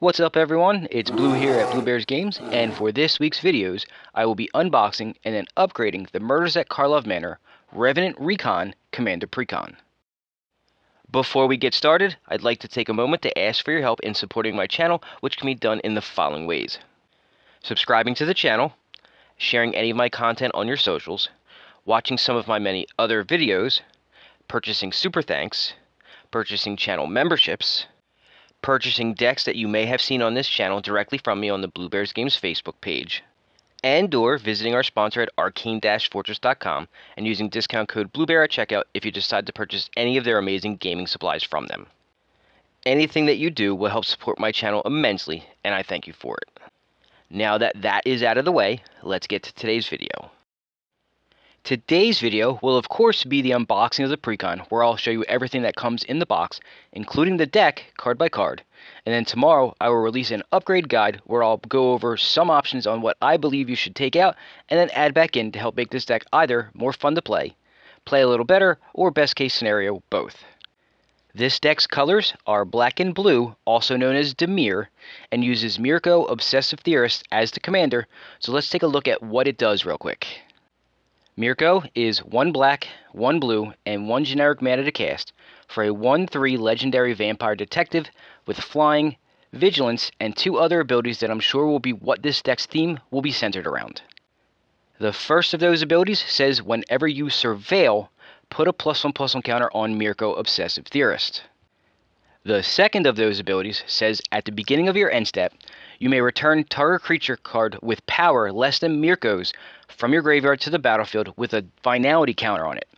What's up everyone, it's Blue here at Blue Bears Games, and for this week's videos, I will be unboxing and then upgrading the Murders at Karlov Manor Revenant Recon Commander precon. Before we get started, I'd like to take a moment to ask for your help in supporting my channel, which can be done in the following ways. Subscribing to the channel, sharing any of my content on your socials, watching some of my many other videos, purchasing super thanks, purchasing channel memberships, purchasing decks that you may have seen on this channel directly from me on the Blue Bears Games Facebook page, and/or visiting our sponsor at arcane-fortress.com and using discount code BLUEBEAR at checkout if you decide to purchase any of their amazing gaming supplies from them. Anything that you do will help support my channel immensely, and I thank you for it. Now that that is out of the way, let's get to today's video. Today's video will of course be the unboxing of the precon, where I'll show you everything that comes in the box, including the deck card by card, and then tomorrow I will release an upgrade guide where I'll go over some options on what I believe you should take out and then add back in to help make this deck either more fun to play a little better, or best case scenario, both. This deck's colors are black and blue, also known as Demir, and uses Mirko, Obsessive Theorist as the commander, so let's take a look at what it does real quick. Mirko is 1 black, 1 blue, and 1 generic mana to cast for a 1/3 legendary vampire detective with flying, vigilance, and 2 other abilities that I'm sure will be what this deck's theme will be centered around. The first of those abilities says whenever you surveil, put a +1/+1 counter on Mirko Obsessive Theorist. The second of those abilities says at the beginning of your end step, you may return target creature card with power less than Mirko's from your graveyard to the battlefield with a finality counter on it.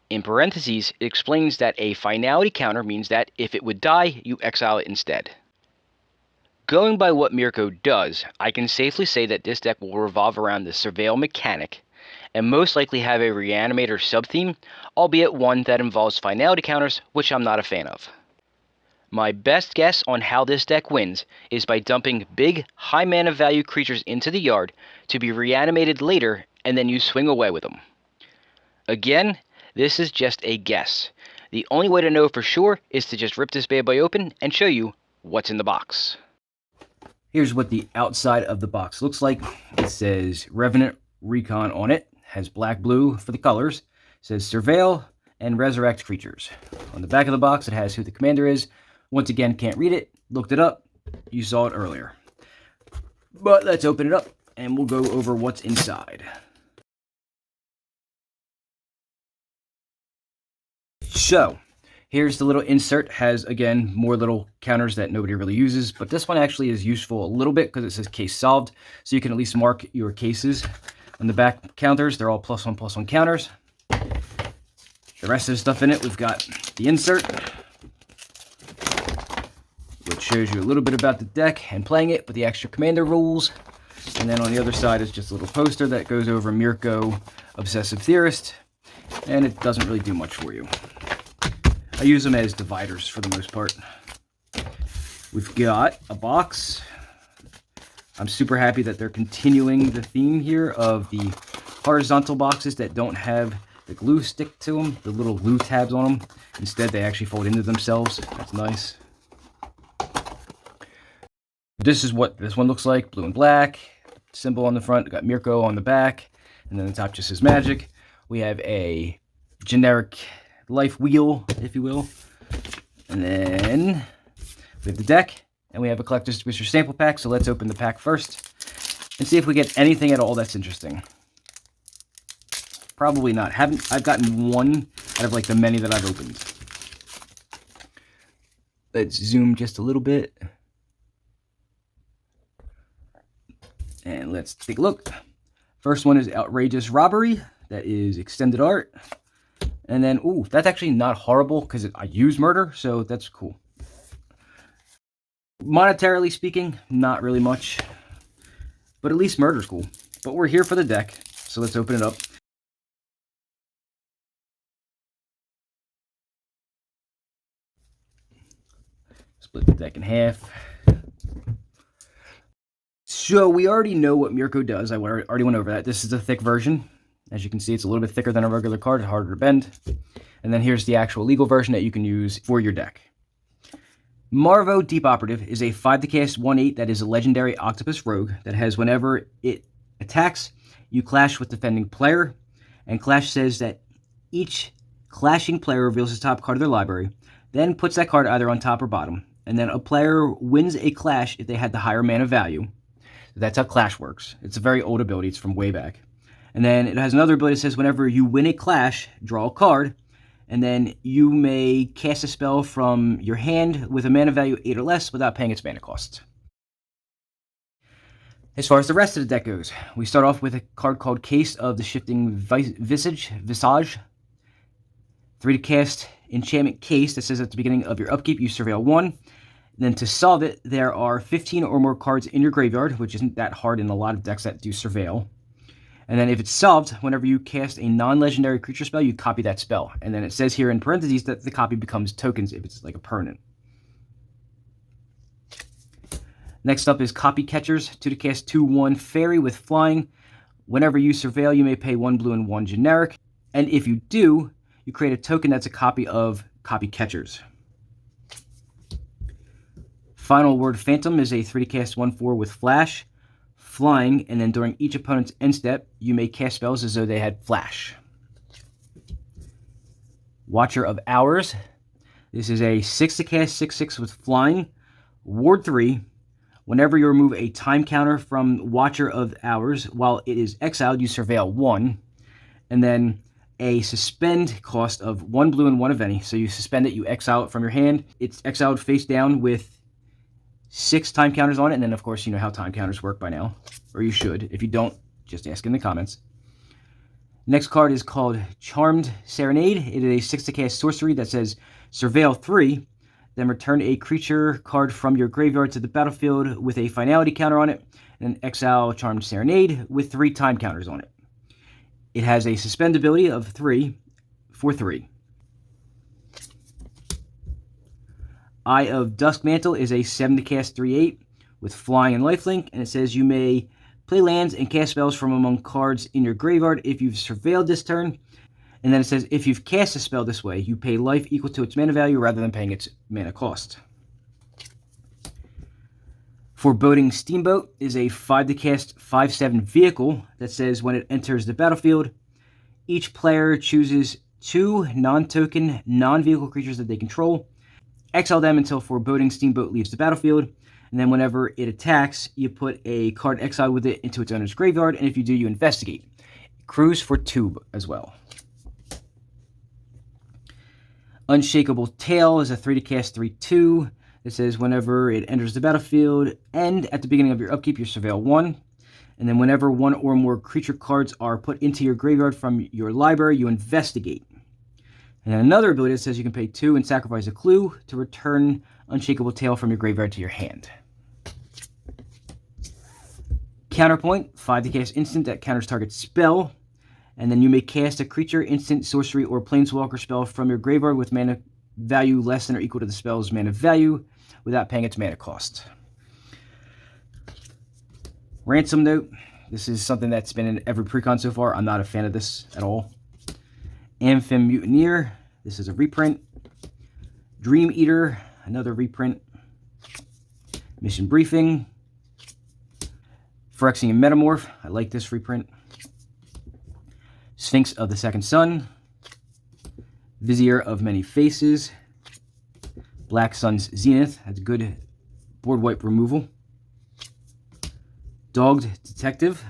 In parentheses, it explains that a finality counter means that if it would die, you exile it instead. Going by what Mirko does, I can safely say that this deck will revolve around the surveil mechanic, and most likely have a reanimator sub-theme, albeit one that involves finality counters, which I'm not a fan of. My best guess on how this deck wins is by dumping big, high mana value creatures into the yard to be reanimated later, and then you swing away with them. Again, this is just a guess. The only way to know for sure is to just rip this bad boy open and show you what's in the box. Here's what the outside of the box looks like. It says Revenant Recon on it, has black-blue for the colors, it says Surveil and Resurrect creatures. On the back of the box it has who the commander is. Once again, can't read it, looked it up, you saw it earlier. But let's open it up and we'll go over what's inside. So, here's the little insert, has again more little counters that nobody really uses, but this one actually is useful a little bit because it says case solved, so you can at least mark your cases. On the back counters, they're all +1/+1 counters. The rest of the stuff in it, we've got the insert, which shows you a little bit about the deck and playing it with the extra commander rules. And then on the other side is just a little poster that goes over Mirko Obsessive Theorist, and it doesn't really do much for you. I use them as dividers for the most part. We've got a box. I'm super happy that they're continuing the theme here of the horizontal boxes that don't have the glue stick to them, the little glue tabs on them. Instead, they actually fold into themselves. That's nice. This is what this one looks like, blue and black. Symbol on the front, got Mirko on the back, and then the top just says magic. We have a generic life wheel, if you will. And then we have the deck, and we have a collector's booster sample pack, so let's open the pack first and see if we get anything at all that's interesting. Probably not. I've gotten one out of like the many that I've opened. Let's zoom just a little bit. And let's take a look. First one is Outrageous Robbery. That is extended art. And then, ooh, that's actually not horrible because I use murder, so that's cool. Monetarily speaking, not really much. But at least murder's cool. But we're here for the deck, so let's open it up. Split the deck in half. So we already know what Mirko does. I already went over that. This is a thick version. As you can see, it's a little bit thicker than a regular card, harder to bend. And then here's the actual legal version that you can use for your deck. Marvo Deep Operative is a 5 to cast 1/8 that is a legendary octopus rogue that has whenever it attacks, you clash with defending player, and clash says that each clashing player reveals the top card of their library, then puts that card either on top or bottom, and then a player wins a clash if they had the higher mana value. That's how clash works. It's a very old ability. It's from way back. And then it has another ability that says whenever you win a clash, draw a card, and then you may cast a spell from your hand with a mana value 8 or less without paying its mana cost. As far as the rest of the deck goes, we start off with a card called Case of the Shifting Visage. 3 to cast enchantment Case that says at the beginning of your upkeep you surveil 1. Then to solve it, there are 15 or more cards in your graveyard, which isn't that hard in a lot of decks that do surveil. And then if it's solved, whenever you cast a non-legendary creature spell, you copy that spell. And then it says here in parentheses that the copy becomes tokens if it's like a permanent. Next up is Copy Catchers. 2 to cast 2/1 Fairy with Flying. Whenever you surveil, you may pay 1 blue and 1 generic. And if you do, you create a token that's a copy of Copy Catchers. Final Word Phantom is a 3 to cast 1/4 with Flash. Flying, and then during each opponent's end step, you may cast spells as though they had flash. Watcher of Hours. This is a 6 to cast 6/6 with Flying. Ward 3. Whenever you remove a time counter from Watcher of Hours while it is exiled, you surveil 1. And then a suspend cost of 1 blue and 1 of any. So you suspend it, you exile it from your hand. It's exiled face down with 6 time counters on it, and then of course you know how time counters work by now, or you should. If you don't, just ask in the comments. Next card is called Charmed Serenade. It is a 6 to cast sorcery that says surveil 3, then return a creature card from your graveyard to the battlefield with a finality counter on it, and then exile Charmed Serenade with 3 time counters on it. It has a suspend ability of 3 for 3. Eye of Duskmantle is a 7 to cast 3/8 with Flying and Lifelink, and it says you may play lands and cast spells from among cards in your graveyard if you've surveilled this turn. And then it says if you've cast a spell this way, you pay life equal to its mana value rather than paying its mana cost. Foreboding Steamboat is a 5 to cast 5/7 vehicle that says when it enters the battlefield, each player chooses 2 non-token, non-vehicle creatures that they control. Exile them until Foreboding Steamboat leaves the battlefield, and then whenever it attacks, you put a card exiled with it into its owner's graveyard, and if you do, you investigate. Cruise for 2 as well. Unshakable Tail is a 3 to cast 3/2. It says whenever it enters the battlefield, and at the beginning of your upkeep, you surveil 1. And then whenever 1 or more creature cards are put into your graveyard from your library, you investigate. And then another ability that says you can pay 2 and sacrifice a clue to return Unshakable Tail from your graveyard to your hand. Counterpoint, 5 to cast instant that counters target spell. And then you may cast a creature, instant, sorcery, or planeswalker spell from your graveyard with mana value less than or equal to the spell's mana value without paying its mana cost. Ransom Note. This is something that's been in every precon so far. I'm not a fan of this at all. Amphim Mutineer, this is a reprint. Dream Eater, another reprint. Mission Briefing. Phyrexian Metamorph, I like this reprint. Sphinx of the Second Sun. Vizier of Many Faces. Black Sun's Zenith, that's good board wipe removal. Dogged Detective.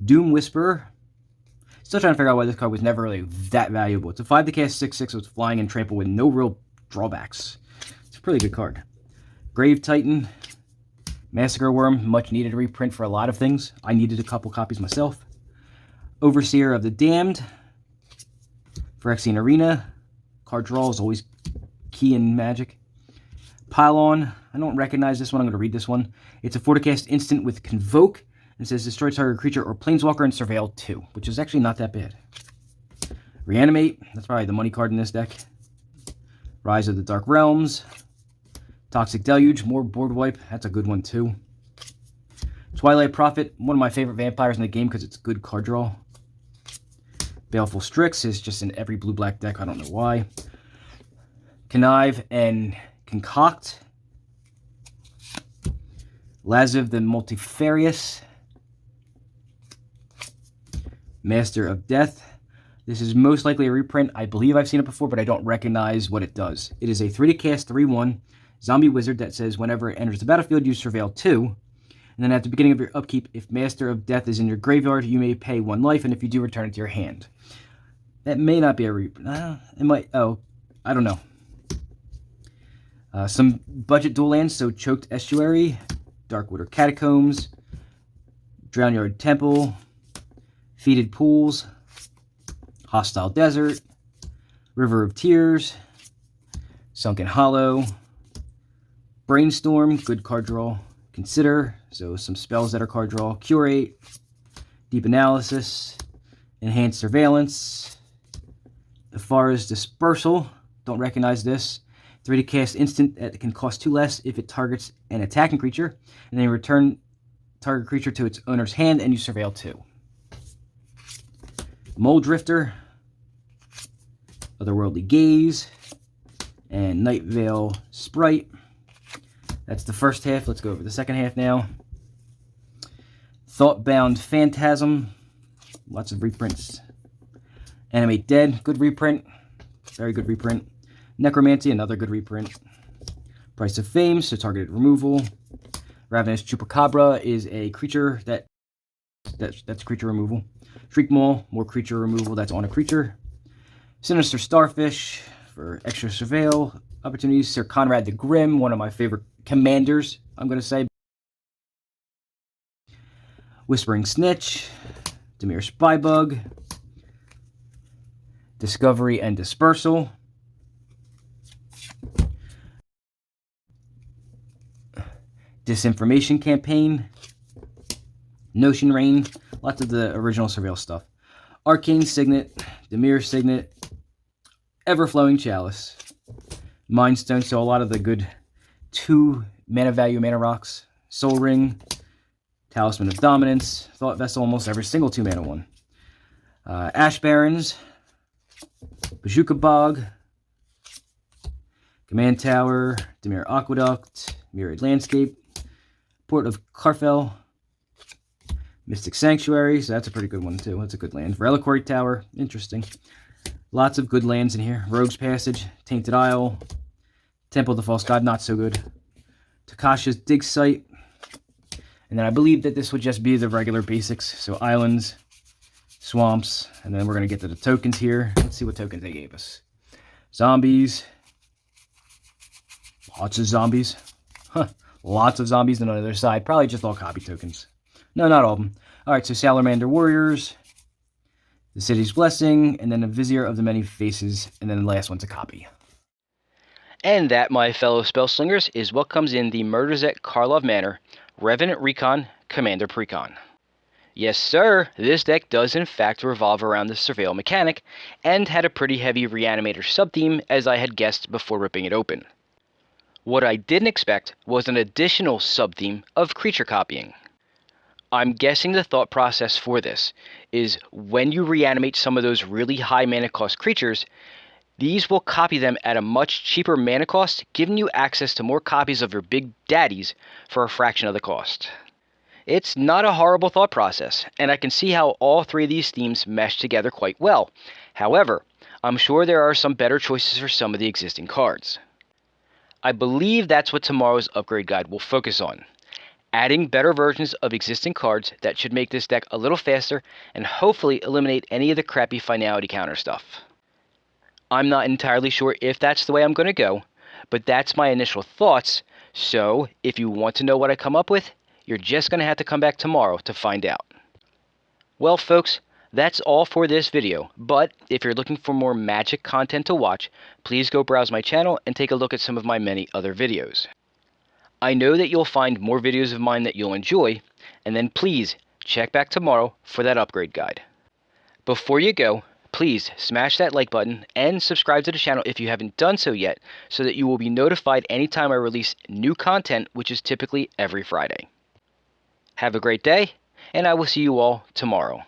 Doom Whisperer. Still trying to figure out why this card was never really that valuable. It's a 5 to cast 6/6 with Flying and Trample with no real drawbacks. It's a pretty good card. Grave Titan. Massacre Worm, much needed reprint for a lot of things. I needed a couple copies myself. Overseer of the Damned. Phyrexian Arena. Card draw is always key in Magic. Pylon. I don't recognize this one. I'm going to read this one. It's a 4 to cast instant with Convoke. It says destroy target creature or planeswalker and surveil 2, which is actually not that bad. Reanimate, that's probably the money card in this deck. Rise of the Dark Realms. Toxic Deluge, more board wipe, that's a good one too. Twilight Prophet, one of my favorite vampires in the game because it's good card draw. Baleful Strix is just in every blue-black deck, I don't know why. Connive and Concoct. Laziv the Multifarious. Master of Death. This is most likely a reprint. I believe I've seen it before, but I don't recognize what it does. It is a 3 to cast 3/1 zombie wizard that says whenever it enters the battlefield, you surveil 2. And then at the beginning of your upkeep, if Master of Death is in your graveyard, you may pay 1 life, and if you do, return it to your hand. That may not be a reprint. It might. Oh, I don't know. Some budget dual lands, so Choked Estuary, Darkwater Catacombs, Drownyard Temple, Fetid Pools, Hostile Desert, River of Tears, Sunken Hollow, Brainstorm, good card draw, Consider, so some spells that are card draw, Curate, Deep Analysis, Enhanced Surveillance, Afara's Dispersal, don't recognize this, 3 to cast instant that can cost 2 less if it targets an attacking creature, and then you return target creature to its owner's hand and you surveil 2. Mole Drifter, Otherworldly Gaze, and Night Veil Sprite. That's the first half. Let's go over the second half now. Thoughtbound Phantasm, lots of reprints. Animate Dead, good reprint, very good reprint. Necromancy, another good reprint. Price of Fame, so targeted removal. Ravenous Chupacabra is a creature that's creature removal. Shriek Maul, more creature removal that's on a creature. Sinister Starfish for extra surveil opportunities. Sir Conrad the Grim, one of my favorite commanders, I'm going to say. Whispering Snitch, Dimir Spybug, Discovery and Dispersal. Disinformation Campaign, Notion Rain, lots of the original surveil stuff. Arcane Signet, Dimir Signet, Everflowing Chalice, Mindstone, so a lot of the good 2 mana value mana rocks. Soul Ring, Talisman of Dominance, Thought Vessel, almost every single 2 mana one. Ash Barrens, Bajuka Bog, Command Tower, Dimir Aqueduct, Myriad Landscape, Port of Carfel, Mystic Sanctuary, so that's a pretty good one too. That's a good land. Reliquary Tower, interesting. Lots of good lands in here. Rogue's Passage, Tainted Isle, Temple of the False God, not so good. Takasha's Dig Site, and then I believe that this would just be the regular basics. So islands, swamps, and then we're going to get to the tokens here. Let's see what tokens they gave us. Zombies. Lots of zombies. Huh. Lots of zombies on the other side. Probably just all copy tokens. No, not all of them. Alright, so Salamander Warriors, the City's Blessing, and then a Vizier of the Many Faces, and then the last one's a copy. And that, my fellow spellslingers, is what comes in the Murders at Karlov Manor Revenant Recon Commander Precon. Yes, sir, this deck does in fact revolve around the surveil mechanic, and had a pretty heavy Reanimator sub-theme, as I had guessed before ripping it open. What I didn't expect was an additional sub-theme of creature copying. I'm guessing the thought process for this is when you reanimate some of those really high mana cost creatures, these will copy them at a much cheaper mana cost, giving you access to more copies of your big daddies for a fraction of the cost. It's not a horrible thought process, and I can see how all 3 of these themes mesh together quite well. However, I'm sure there are some better choices for some of the existing cards. I believe that's what tomorrow's upgrade guide will focus on. Adding better versions of existing cards that should make this deck a little faster and hopefully eliminate any of the crappy finality counter stuff. I'm not entirely sure if that's the way I'm going to go, but that's my initial thoughts, so if you want to know what I come up with, you're just going to have to come back tomorrow to find out. Well folks, that's all for this video, but if you're looking for more Magic content to watch, please go browse my channel and take a look at some of my many other videos. I know that you'll find more videos of mine that you'll enjoy, and then please check back tomorrow for that upgrade guide. Before you go, please smash that like button and subscribe to the channel if you haven't done so yet, so that you will be notified anytime I release new content, which is typically every Friday. Have a great day, and I will see you all tomorrow.